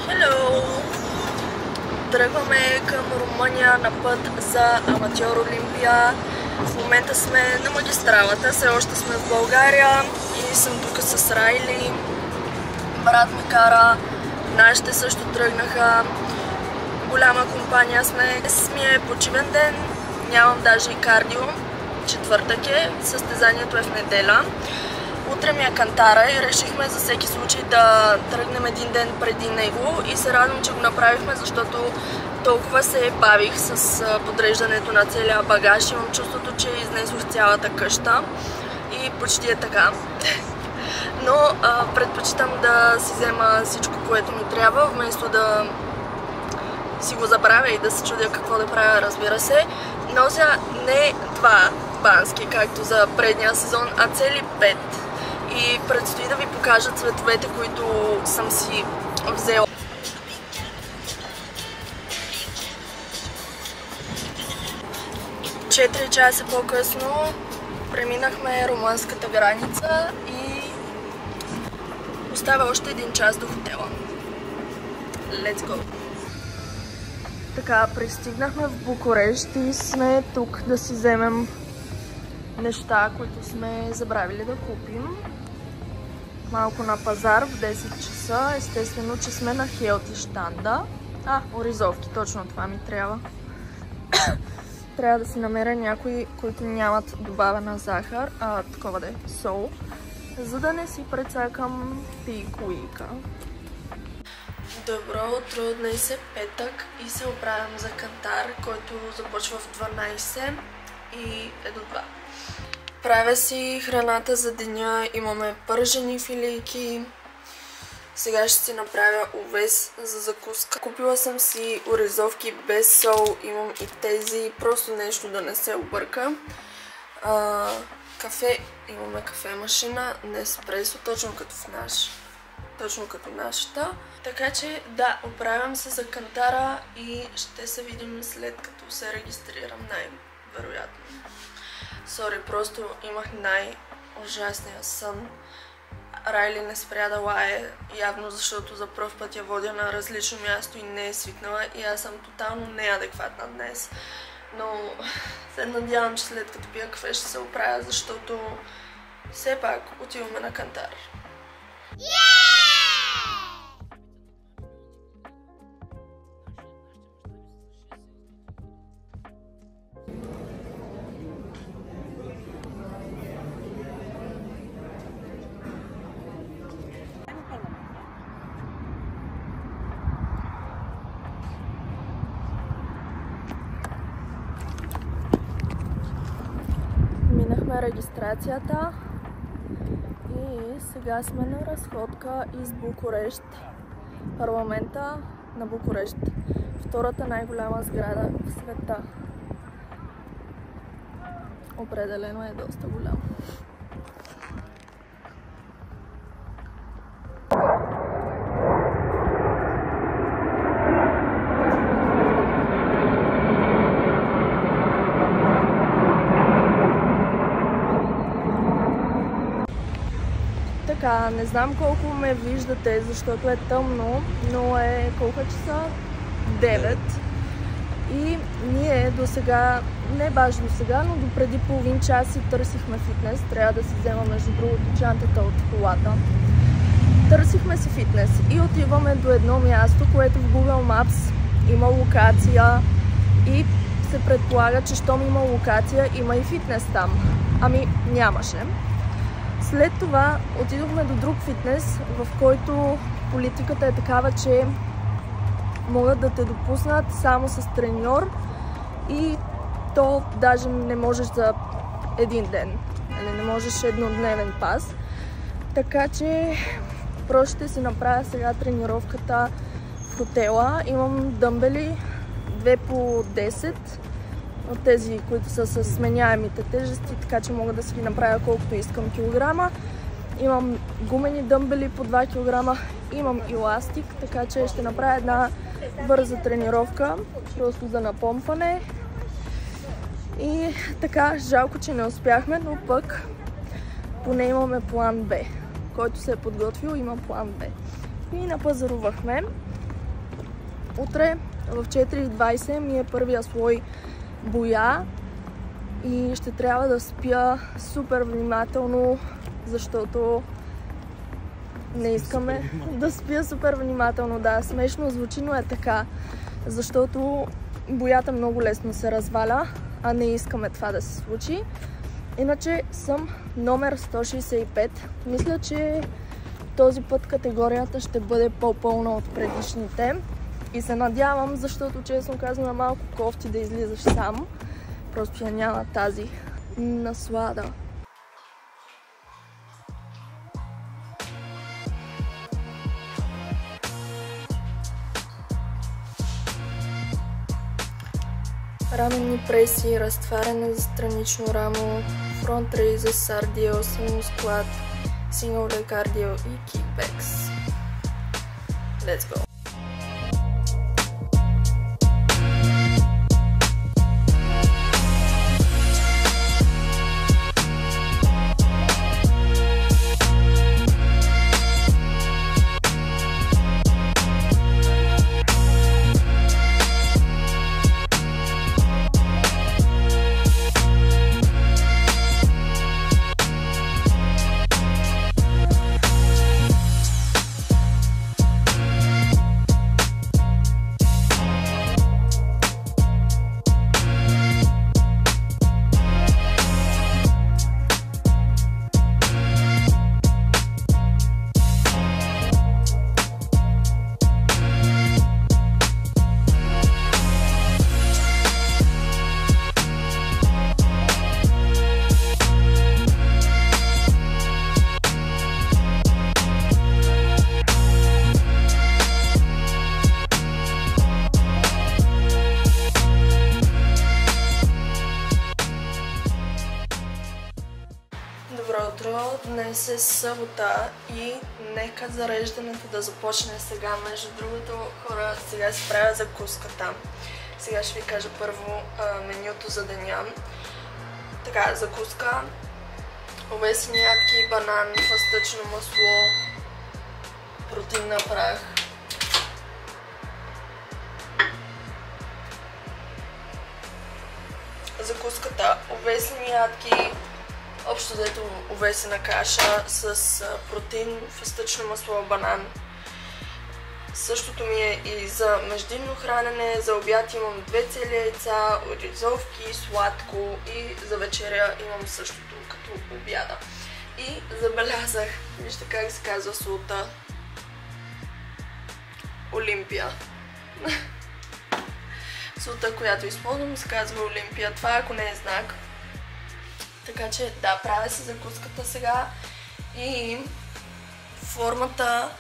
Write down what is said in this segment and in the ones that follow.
Hello! Тръгваме към Румъния на път за Аматьор Олимпия. В момента сме на магистралата, все още сме в България и съм тук с Райли. Брат ми кара, нашите също тръгнаха. Голяма компания сме. Днес ми е почивен ден, нямам даже и кардио. Четвъртък е, състезанието е в неделя. Утре ми е кантара и решихме за всеки случай да тръгнем един ден преди него и се радвам, че го направихме, защото толкова се бавих с подреждането на целия багаж. Имам чувството, че изнесох цялата къща и почти е така. Но предпочитам да си взема всичко, което ми трябва, вместо да си го забравя и да се чудя какво да правя, разбира се. Нося не 2 бански, както за предния сезон, а цели 5. И предстои да ви покажа цветовете, които съм си взела. Четири часа по-късно преминахме румънската граница и остава още 1 час до хотела. Let's go! Така, пристигнахме в Букурещ и сме тук да си вземем неща, които сме забравили да купим. Малко на пазар в 10 часа. Естествено, че сме на хелти щанда. Оризовки, точно това ми трябва. Трябва да си намеря някои, които нямат добавена захар, такова да е сол, за да не си прецакам пикуика. Добро утро, днес е петък и се оправям за кантар, който започва в 12 и е до 2. Правя си храната за деня, имаме пържени филийки. Сега ще си направя овес за закуска. Купила съм си оризовки без сол, имам и тези, просто нещо да не се обърка. Кафе, имаме кафе машина, Неспресо, точно като нашата. Така че да, оправям се за кантара и ще се видим след като се регистрирам най-вероятно. Сори, просто имах най-ужасния сън. Райли не спря да лае, явно защото за пръв път я водя на различно място и не е свикнала и аз съм тотално неадекватна днес. Но се надявам, че след като пия кафе ще се оправя, защото все пак отиваме на кантар. Минахме регистрацията и сега сме на разходка из Букурещ. Парламента на Букурещ. Втората най-голяма сграда в света. Определено е доста голям. Така, не знам колко ме виждате, защото е тъмно, но е колко часа? 9. И ние до сега, не баш до сега, но до преди половин час си търсихме фитнес. Трябва да си взема между другото чантата от колата. Търсихме си фитнес и отиваме до едно място, което в Google Maps има локация и се предполага, че щом има локация, има и фитнес там. Ами нямаше. След това отидохме до друг фитнес, в който политиката е такава, че могат да те допуснат само с треньор и то даже не можеш за един ден, не можеш еднодневен пас. Така че просто ще си направя сега тренировката в хотела. Имам дъмбели 2 по 10 от тези, които са с сменяемите тежести, така че мога да си ги направя колкото искам килограма. Имам гумени дъмбели по 2 кг, имам еластик, така че ще направя една бърза тренировка, просто за напомпане. И така, жалко, че не успяхме, но пък поне имаме план Б. Който се е подготвил, има план Б. И напазарувахме. утре в 4:20 ми е първия слой боя и ще трябва да спя супер внимателно, защото не искаме да спя супер внимателно. Да, смешно звучи, но е така, защото боята много лесно се разваля, а не искаме това да се случи. Иначе съм номер 165. Мисля, че този път категорията ще бъде по-пълна от предишните. И се надявам, защото честно казвам малко кофти да излизаш сам. Просто я няма тази наслада. Раменни преси, разтваряне за странично рамо, фронт рейза, сардио, синус склад, сингъл лег кардио и кикбекс. Let's go! Добро утро! Днес е събота и нека зареждането да започне сега. Между другото, хора, сега си правя закуската. Сега ще ви кажа първо менюто за деня. Така, закуска, овесени ядки, банан, фъстъчно масло, протеинна прах. Закуската, овесени ядки, общо взето овесена каша с протеин, фъстъчно масло, банан. Същото ми е и за междинно хранене. За обяд имам 2 цели яйца, оризовки, сладко и за вечеря имам същото като обяда. И забелязах, вижте как се казва солта. Олимпия. Солта, която използвам, се казва Олимпия. Това ако не е знак. Така че да, правя си закуската сега и формата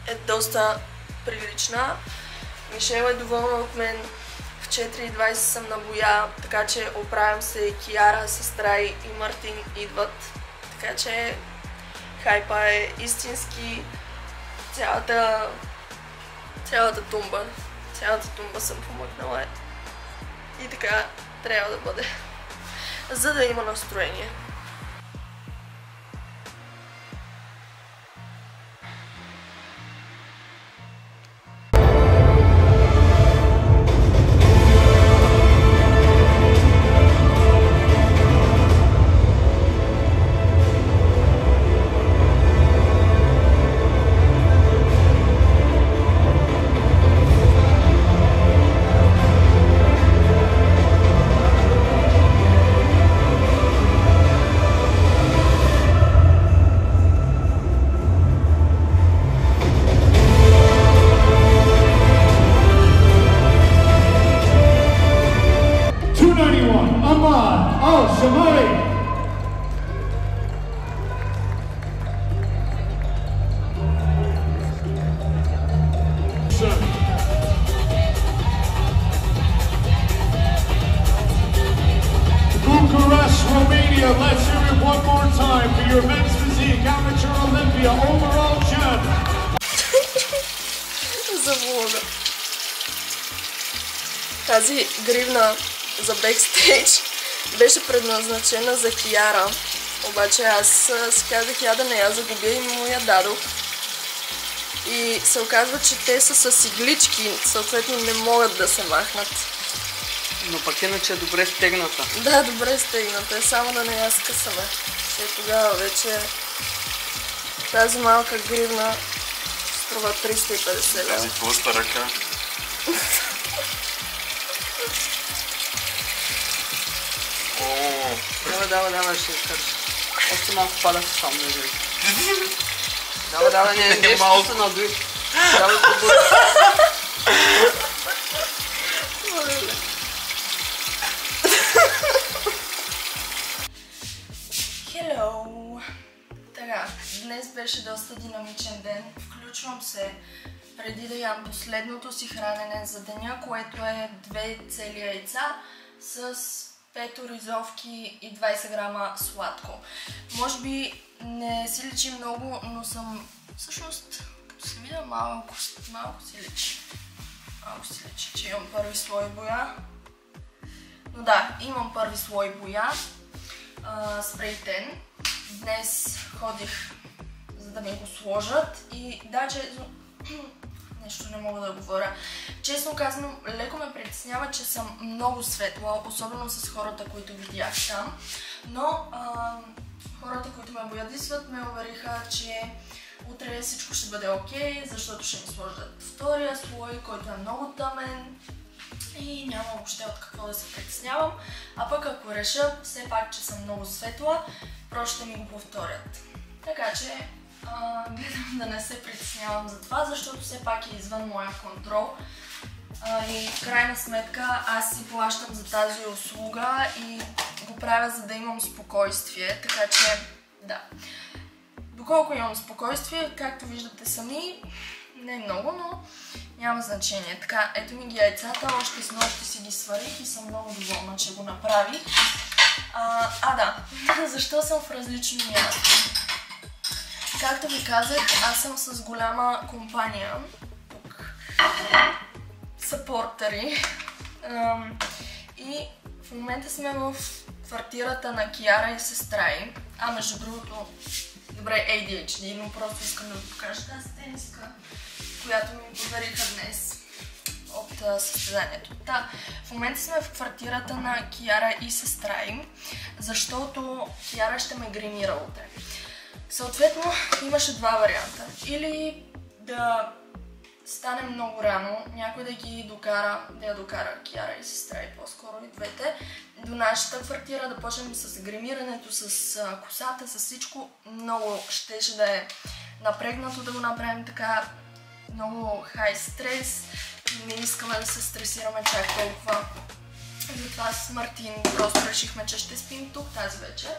е доста прилична. Мишел е доволна от мен. В 4:20 съм на боя, така че оправям се. Киара, сестра и Мартин идват. Така че хайпа е истински. Цялата тумба. Цялата тумба съм помъкнала. И така трябва да бъде. За да има настроение. Romania, let's hear it one more time for your men's physique amateur Olympia overall champ. За влога. Тази гривна за бекстейдж беше предназначена за Киара. Обаче аз си казах я да не я загубя и му я дадох. И се оказва, че те са с иглички, съответно не могат да се махнат. Но пък иначе е добре стегната. Да, добре стегната е, само да не я скъсаме. И тогава вече тази малка гривна струва 350 лева. Тази тлъста ръка. Давай, ще изкараш. Още малко падах сам, не виждам. Давай, не ще се надуй. Давай се бъде. Hello! Така, днес беше доста динамичен ден. Включвам се преди да ям последното си хранене за деня, което е 2 цели яйца с 5 оризовки и 20 грама сладко. Може би не си личи много, но съм всъщност, като се видя, малко си личи. Малко си личи, че имам първи слой боя. Но да, имам първи слой боя. Спрейтен. Днес ходих, за да ми го сложат и даже нещо не мога да говоря. Честно казано, леко ме притеснява, че съм много светла, особено с хората, които видях там. Но хората, които ме боядисват, ме увериха, че утре всичко ще бъде окей, защото ще ми сложат втория слой, който е много тъмен. И няма въобще от какво да се притеснявам. А пък ако реша все пак, че съм много светла, просто ще ми го повторят. Така че гледам да не се притеснявам за това, защото все пак е извън моя контрол. И в крайна сметка аз си плащам за тази услуга и го правя, за да имам спокойствие. Така че да. Доколко имам спокойствие, както виждате сами, не много, но няма значение. Така, ето ми ги яйцата, още с нощи си ги сварих и съм много доволна, че го направих. Да, защо съм в различно място? Както ви казах, аз съм с голяма компания, тук, съпортери. И в момента сме в квартирата на Киара и сестра ѝ. Между другото, добре, ADHD, но просто искам да ви покажа тази тениска, която ми подариха днес от състезанието. В момента сме в квартирата на Киара и сестра им, защото Киара ще ме гримира утре. Съответно, имаше два варианта. Или да станем много рано, някой да ги докара, да я докара Киара и сестра и по-скоро и двете, до нашата квартира, да почнем с гримирането, с косата, с всичко. Много щеше да е напрегнато да го направим така, много хай стрес, не искаме да се стресираме чак толкова. Затова с Мартин просто решихме, че ще спим тук тази вечер.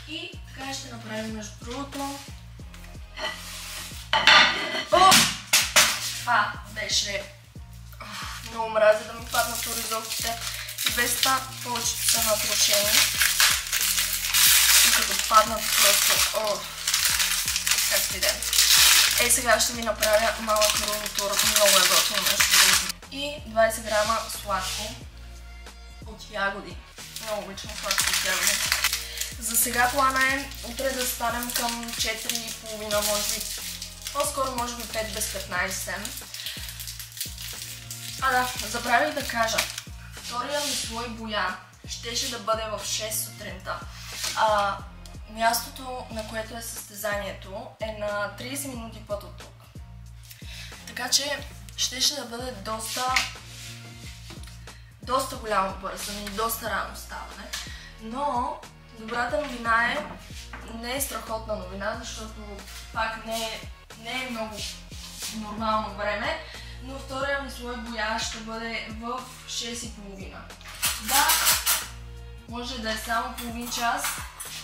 И така ще направим между другото. Това беше... Много мразя да ми паднат оризовките. И без това повечето са натрушени. И като паднат просто... Както и да е. Сега ще ви направя малък рултур, много е готово между другото. И 20 грама сладко от ягоди. Много обичам сладко от ягоди. За сега плана е утре да станем към 4:30, може би. По-скоро може би 5 без 15. Забравих да кажа. Втория ми слой боя щеше да бъде в 6 сутринта. Мястото, на което е състезанието, е на 30 минути път от тук. Така че щеше да бъде доста голямо бързане и доста рано ставане. Но добрата новина е, не е страхотна новина, защото пак не е много нормално време, но втория ми слой боя ще бъде в 6:30. Да, може да е само половин час,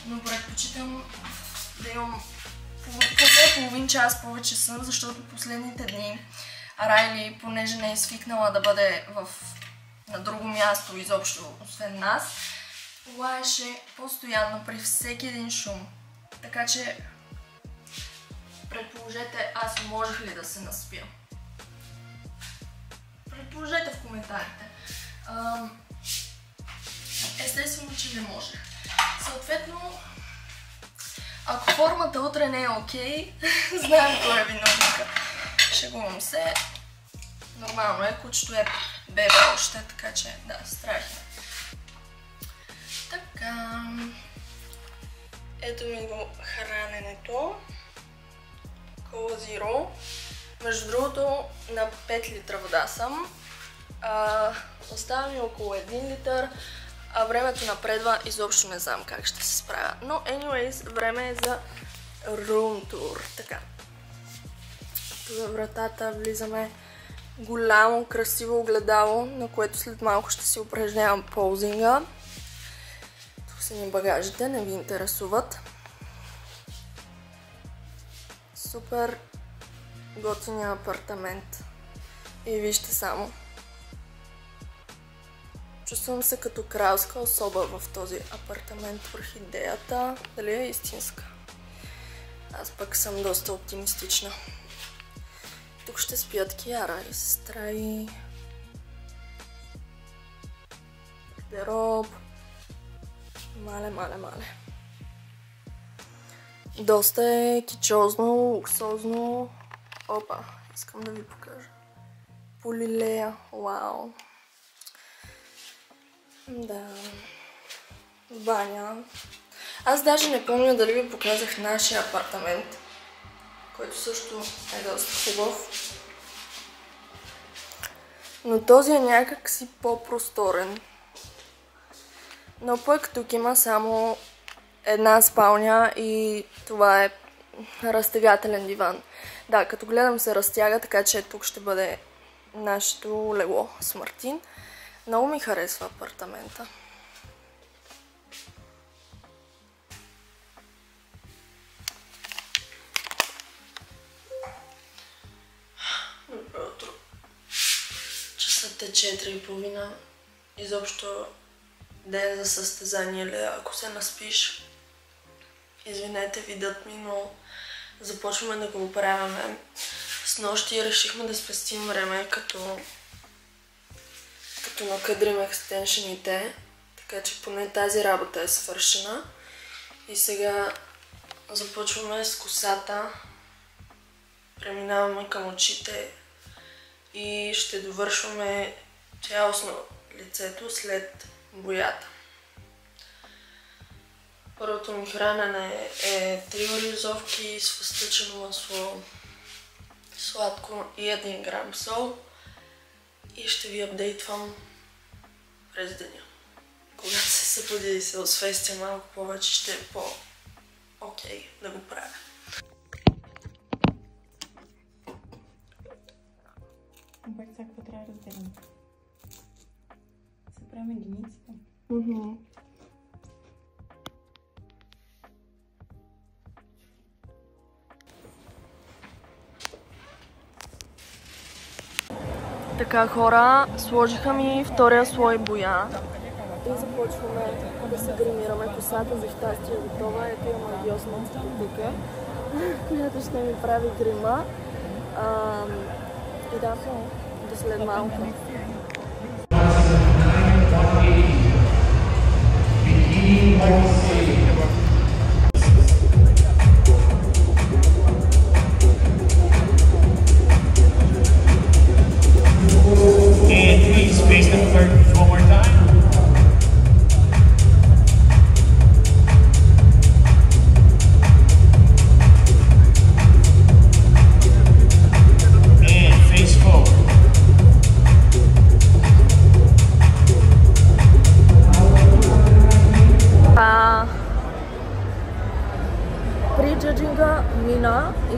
но предпочитам да имам поне половин час повече сън, защото последните дни Райли, понеже не е свикнала да бъде на друго място изобщо, освен нас, лаеше постоянно при всеки един шум. Така че предположете, аз можех ли да се наспя? Предположете в коментарите. Естествено, че не можех. Съответно, ако формата утре не е окей, знаем кой е виновника. шегувам се. Нормално е, кучето е бебе още, така че да, страх е. Така. Ето ми го храненето. Cola Zero. Между другото, на 5 литра вода съм. Остава ми около 1 литър, а времето напредва, изобщо не знам как ще се справя. Но, anyways, време е за room tour. Така. Тук във вратата влизаме голямо, красиво огледало, на което след малко ще си упражнявам ползинга. Тук са ни багажите, не ви интересуват. Супер готиния апартамент. И вижте само. Чувствам се като кралска особа в този апартамент, върху идеята. Дали е истинска? Аз пък съм доста оптимистична. Тук ще спят Киара и сестра и гардероб. Мале. Доста е кичозно, луксозно. Опа, искам да ви покажа. Полилея, вау. Да. Баня. Аз даже не помня дали ви показах нашия апартамент, който също е доста хубав. Но този е някак си по-просторен. Но пък тук има само една спалня и това е разтегателен диван. Да, като гледам се разтяга, така че тук ще бъде нашето легло с Мартин. Много ми харесва апартамента. Добро утро. Часът е 4:30. Изобщо ден за състезание ли, ако се наспиш. Извинете видът ми, но започваме да го оправяме. Снощи решихме да спестим време, като накадрим екстеншените, така че поне тази работа е свършена. И сега започваме с косата, преминаваме към очите и ще довършваме цялостно лицето след боята. Първото ми хранене е 3 оризовки с фъстъчено масло, сладко и 1 грам сол. И ще ви апдейтвам през деня. Когато се събудя и се освестя малко повече, ще е по-окей да го правя. Обаче сега какво трябва да разделим? Се правим единиците. Така, хора, сложиха ми втория слой боя и започваме да се гримираме. Косата за щастие е готова. Ето има магиосницата тук, която ще ми прави грима. И да, до след малко. Прижъджинга мина и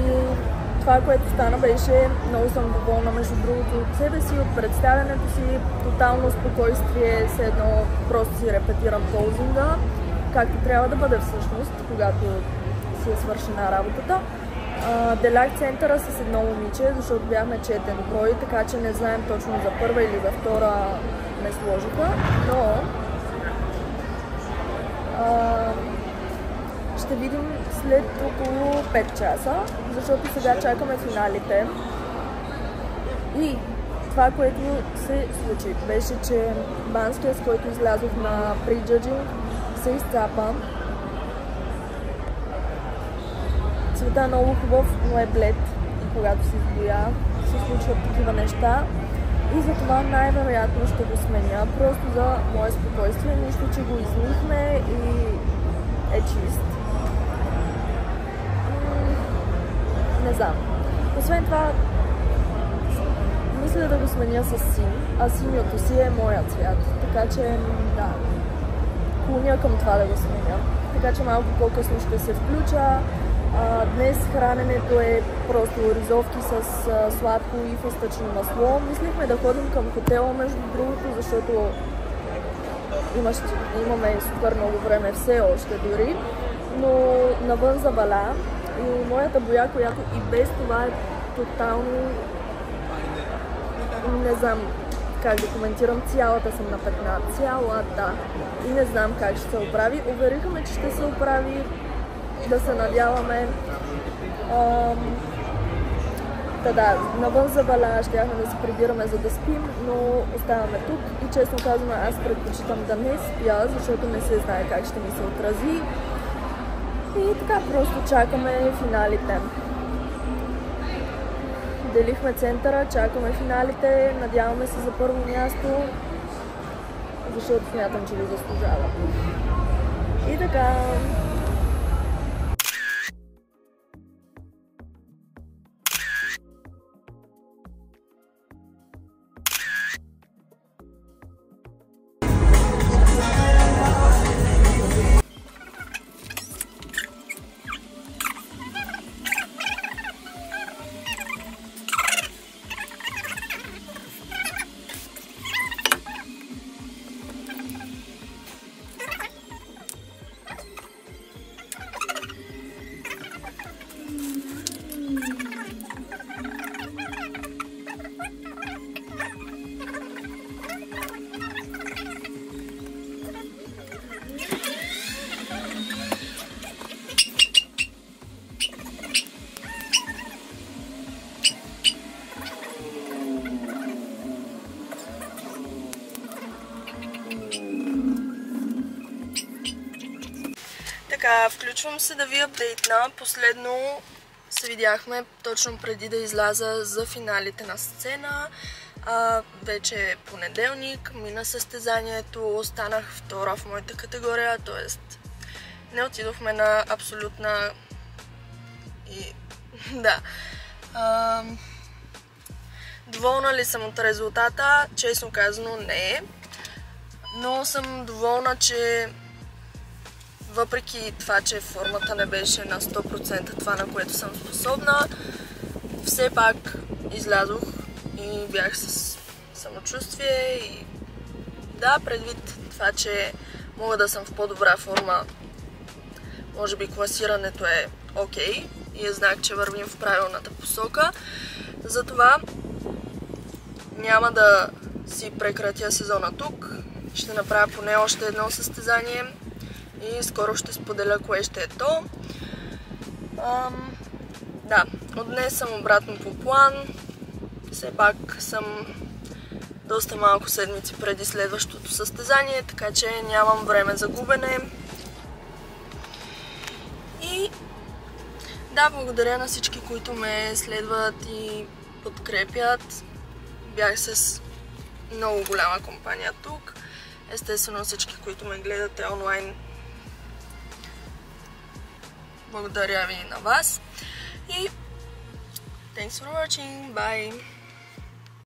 това, което стана, беше много съм доволна, между другото, от себе си, от представянето си, тотално спокойствие, все едно просто си репетирам ползинга, както трябва да бъде всъщност, когато си е свършена работата. Делях центъра с едно момиче, защото бяхме четен брой, така че не знаем точно за първа или за втора не сложиха, но ще видим след около 5 часа, защото сега чакаме финалите. И това, което се случи, беше, че банския, с който излязох на прижъджинг, се изцапа. Цветът е много хубав, но е блед. И когато си избоя, случват такива неща. И затова най-вероятно ще го сменя, просто за мое спокойствие, нищо, че го измихме и е чист. Не знам. Освен това, мисля да го сменя с син, а синьото си е моя цвят, така че да, клоня към това да го сменя. Така че малко по-късно ще се включа. Днес храненето е просто ризовки с сладко и фъстъчно масло. Мислихме да ходим към хотела, между другото, защото имаме супер много време все още дори, но навън заваля и моята боя, която и без това е тотално, не знам как да коментирам, цялата съм на петна, цялата, и не знам как ще се оправи. Увериха ме, че ще се оправи, да се надяваме. Да, навън заваля, щяхме да се прибираме за да спим, но оставаме тук и честно казвам, аз предпочитам да не спя, защото не се знае как ще ми се отрази. И така просто чакаме финалите. Делихме центъра, чакаме финалите, надяваме се за първо място, защото смятам, че го заслужава. И така... Така, включвам се да ви апдейтна. Последно се видяхме точно преди да изляза за финалите на сцена. Вече е понеделник, мина състезанието, станах втора в моята категория, т.е. не отидохме на абсолютна и... да. Доволна ли съм от резултата? Честно казано не. Но съм доволна, че въпреки това, че формата не беше на 100% това, на което съм способна, все пак излязох и бях с самочувствие и да, предвид това, че мога да съм в по-добра форма, може би класирането е окей и е знак, че вървим в правилната посока. Затова няма да си прекратя сезона тук, ще направя поне още едно състезание и скоро ще споделя кое ще е то. Да, от днес съм обратно по план. Все пак съм доста малко седмици преди следващото състезание, така че нямам време за губене. И да, благодаря на всички, които ме следват и подкрепят. Бях с много голяма компания тук. Естествено всички, които ме гледате онлайн, благодаря ви на вас. И thanks for watching. Bye!